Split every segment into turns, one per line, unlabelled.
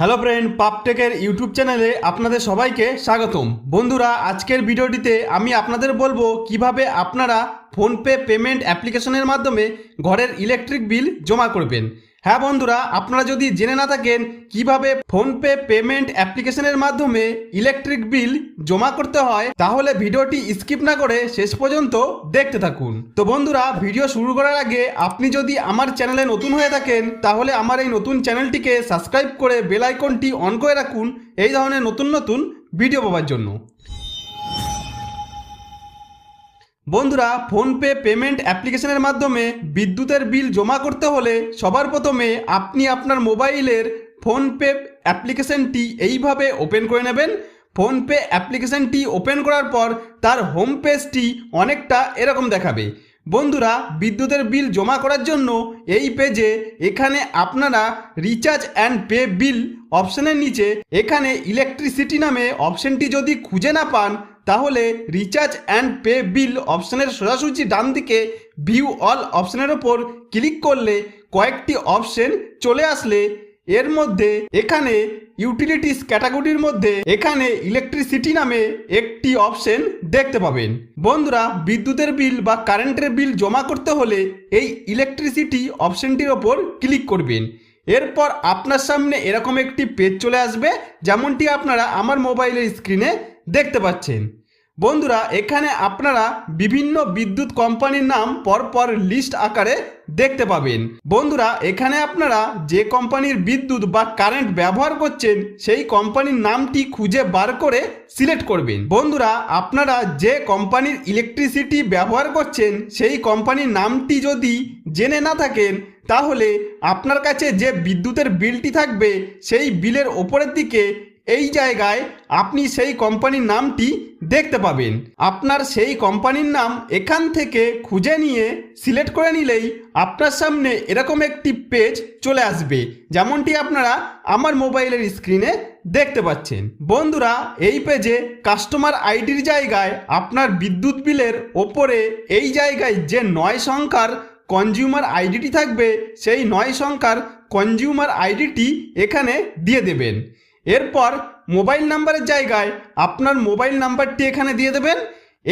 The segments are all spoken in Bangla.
হ্যালো ফ্রেন্ড, পাপটেকের ইউটিউব চ্যানেলে আপনাদের সবাইকে স্বাগতম। বন্ধুরা, আজকের ভিডিওটিতে আমি আপনাদের বলবো কিভাবে আপনারা ফোনপে পেমেন্ট অ্যাপ্লিকেশনের মাধ্যমে ঘরের ইলেকট্রিক বিল জমা করবেন। হ্যাঁ বন্ধুরা, আপনারা যদি জেনে না থাকেন কিভাবে ফোনপে পেমেন্ট অ্যাপ্লিকেশনের মাধ্যমে ইলেকট্রিক বিল জমা করতে হয়, তাহলে ভিডিওটি স্কিপ না করে শেষ পর্যন্ত দেখতে থাকুন। তো বন্ধুরা, ভিডিও শুরু করার আগে আপনি যদি আমার চ্যানেলে নতুন হয়ে থাকেন তাহলে আমার এই নতুন চ্যানেলটিকে সাবস্ক্রাইব করে বেল আইকনটি অন করে রাখুন এই ধরনের নতুন নতুন ভিডিও পাওয়ার জন্য। বন্ধুরা, ফোনপে পেমেন্ট অ্যাপ্লিকেশনের মাধ্যমে বিদ্যুতের বিল জমা করতে হলে সবার প্রথমে আপনি আপনার মোবাইলের ফোনপে অ্যাপ্লিকেশনটি এইভাবে ওপেন করে নেবেন। ফোনপে অ্যাপ্লিকেশনটি ওপেন করার পর তার হোম পেজটি অনেকটা এরকম দেখাবে। বন্ধুরা, বিদ্যুতের বিল জমা করার জন্য এই পেজে এখানে আপনারা রিচার্জ অ্যান্ড পে বিল অপশনের নিচে এখানে ইলেকট্রিসিটি নামে অপশনটি যদি খুঁজে না পান, তাহলে রিচার্জ অ্যান্ড পে বিল অপশনের সোজাসুজি ডান দিকে ভিউ অল অপশনের ওপর ক্লিক করলে কয়েকটি অপশন চলে আসলে এর মধ্যে এখানে ইউটিলিটিস ক্যাটাগরির মধ্যে এখানে ইলেকট্রিসিটি নামে একটি অপশন দেখতে পাবেন। বন্ধুরা, বিদ্যুতের বিল বা কারেন্টের বিল জমা করতে হলে এই ইলেকট্রিসিটি অপশনটির ওপর ক্লিক করবেন। এরপর আপনার সামনে এরকম একটি পেজ চলে আসবে, যেমনটি আপনারা আমার মোবাইলের স্ক্রিনে দেখতে পাচ্ছেন। বন্ধুরা, এখানে আপনারা বিভিন্ন বিদ্যুৎ কোম্পানির নাম পরপর লিস্ট আকারে দেখতে পাবেন। বন্ধুরা, এখানে আপনারা যে কোম্পানির বিদ্যুৎ বা কারেন্ট ব্যবহার করছেন সেই কোম্পানির নামটি খুঁজে বার করে সিলেক্ট করবেন। বন্ধুরা, আপনারা যে কোম্পানির ইলেকট্রিসিটি ব্যবহার করছেন সেই কোম্পানির নামটি যদি জেনে না থাকেন, তাহলে আপনার কাছে যে বিদ্যুতের বিলটি থাকবে সেই বিলের ওপরের দিকে এই জায়গায় আপনি সেই কোম্পানির নামটি দেখতে পাবেন। আপনার সেই কোম্পানির নাম এখান থেকে খুঁজে নিয়ে সিলেক্ট করে নিলেই আপনার সামনে এরকম একটি পেজ চলে আসবে, যেমনটি আপনারা আমার মোবাইলের স্ক্রিনে দেখতে পাচ্ছেন। বন্ধুরা, এই পেজে কাস্টমার আইডির জায়গায় আপনার বিদ্যুৎ বিলের ওপরে এই জায়গায় যে 9 সংখ্যার কনজিউমার আইডিটি থাকবে সেই 9 সংখ্যার কনজিউমার আইডিটি এখানে দিয়ে দেবেন। এরপর মোবাইল নাম্বারের জায়গায় আপনার মোবাইল নাম্বারটি এখানে দিয়ে দেবেন।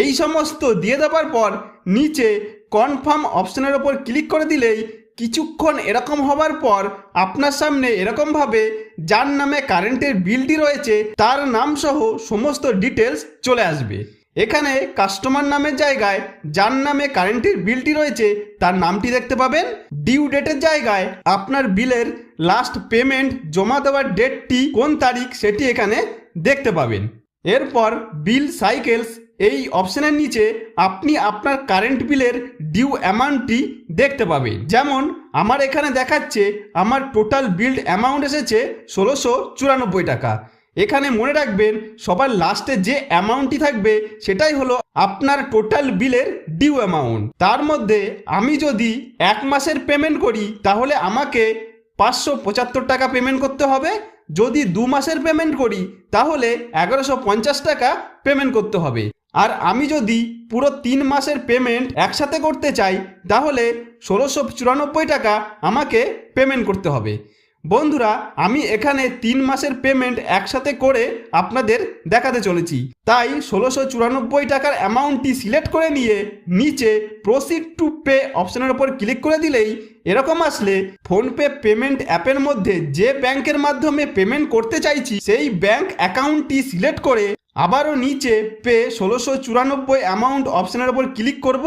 এই সমস্ত দিয়ে দেওয়ার পর নিচে কনফার্ম অপশনের ওপর ক্লিক করে দিলেই কিছুক্ষণ এরকম হবার পর আপনার সামনে এরকমভাবে যার নামে কারেন্টের বিলটি রয়েছে তার নাম সহ সমস্ত ডিটেলস চলে আসবে। এখানে কাস্টমার নামের জায়গায় যার নামে কারেন্টের বিলটি রয়েছে তার নামটি দেখতে পাবেন। ডিউ ডেটের জায়গায় আপনার বিলের লাস্ট পেমেন্ট জমা দেওয়ার ডেটটি কোন তারিখ সেটি এখানে দেখতে পাবেন। এরপর বিল সাইকেলস এই অপশনের নিচে আপনি আপনার কারেন্ট বিলের ডিউ অ্যামাউন্টটি দেখতে পাবেন। যেমন আমার এখানে দেখাচ্ছে আমার টোটাল বিল্ড অ্যামাউন্ট এসেছে 1694 টাকা। এখানে মনে রাখবেন সবার লাস্টে যে অ্যামাউন্টটি থাকবে সেটাই হলো আপনার টোটাল বিলের ডিউ অ্যামাউন্ট। তার মধ্যে আমি যদি 1 মাসের পেমেন্ট করি তাহলে আমাকে 575 টাকা পেমেন্ট করতে হবে। যদি 2 মাসের পেমেন্ট করি তাহলে 1150 টাকা পেমেন্ট করতে হবে। আর আমি যদি পুরো 3 মাসের পেমেন্ট একসাথে করতে চাই তাহলে 1694 টাকা আমাকে পেমেন্ট করতে হবে। বন্ধুরা, আমি এখানে 3 মাসের পেমেন্ট একসাথে করে আপনাদের দেখাতে চলেছি, তাই 1694 টাকার অ্যামাউন্টটি সিলেক্ট করে নিয়ে নিচে প্রসিড টু পে অপশনের ওপর ক্লিক করে দিলেই এরকম আসলে ফোনপে পেমেন্ট অ্যাপের মধ্যে যে ব্যাংকের মাধ্যমে পেমেন্ট করতে চাইছি সেই ব্যাংক অ্যাকাউন্টটি সিলেক্ট করে আবারও নিচে পে 1694 অ্যামাউন্ট অপশনের ওপর ক্লিক করব।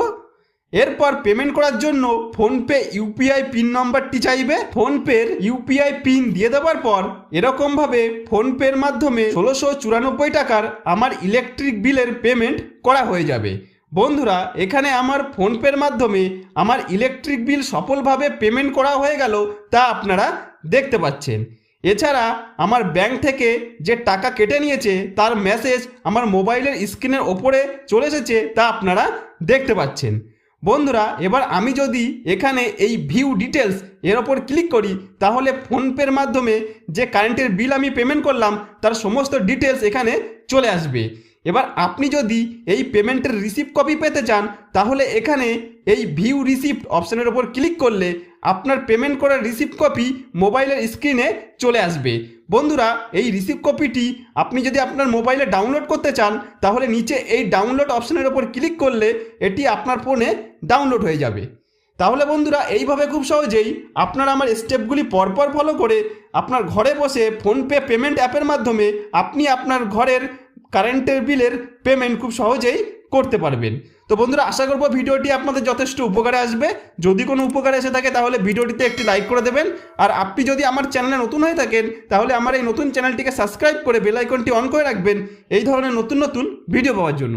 এরপর পেমেন্ট করার জন্য ফোনপে ইউপিআই পিন নম্বরটি চাইবে। ফোনপের ইউপিআই পিন দিয়ে দেওয়ার পর এরকমভাবে ফোনপের মাধ্যমে 1694 টাকার আমার ইলেকট্রিক বিলের পেমেন্ট করা হয়ে যাবে। বন্ধুরা, এখানে আমার ফোনপের মাধ্যমে আমার ইলেকট্রিক বিল সফলভাবে পেমেন্ট করা হয়ে গেল তা আপনারা দেখতে পাচ্ছেন। এছাড়া আমার ব্যাংক থেকে যে টাকা কেটে নিয়েছে তার মেসেজ আমার মোবাইলের স্ক্রিনের ওপরে চলে এসেছে তা আপনারা দেখতে পাচ্ছেন। বন্ধুরা, এবার আমি যদি এখানে এই ভিউ ডিটেলস এর ওপর ক্লিক করি তাহলে ফোনপের মাধ্যমে যে কারেন্টের বিল আমি পেমেন্ট করলাম তার সমস্ত ডিটেলস এখানে চলে আসবে। এবার আপনি যদি এই পেমেন্টের রিসিপ্ট কপি পেতে চান তাহলে এখানে এই ভিউ রিসিপ্ট অপশনের উপর ক্লিক করলে আপনার পেমেন্ট করার রিসিপ্ট কপি মোবাইলের স্ক্রিনে চলে আসবে। বন্ধুরা এই রিসিভ কপিটি আপনি যদি আপনার মোবাইলে ডাউনলোড করতে চান তাহলে নিচে এই ডাউনলোড অপশনের ওপর ক্লিক করলে এটি আপনার ফোনে ডাউনলোড হয়ে যাবে। তাহলে বন্ধুরা এইভাবে খুব সহজেই আপনারা আমার স্টেপগুলি পরপর ফলো করে আপনার ঘরে বসে ফোনপে পেমেন্ট অ্যাপের মাধ্যমে আপনি আপনার ঘরের কারেন্টের বিলের পেমেন্ট খুব সহজেই করতে পারবেন। তো বন্ধুরা আশা করব ভিডিওটি আপনাদের যথেষ্ট উপকারে আসবে। যদি কোনো উপকারে এসে থাকে তাহলে ভিডিওটিতে একটি লাইক করে দেবেন। আর আপনি যদি আমার চ্যানেলে নতুন হয়ে থাকেন তাহলে আমার এই নতুন চ্যানেলটিকে সাবস্ক্রাইব করে বেল আইকনটি অন করে রাখবেন এই ধরনের নতুন নতুন ভিডিও পাওয়ার জন্য।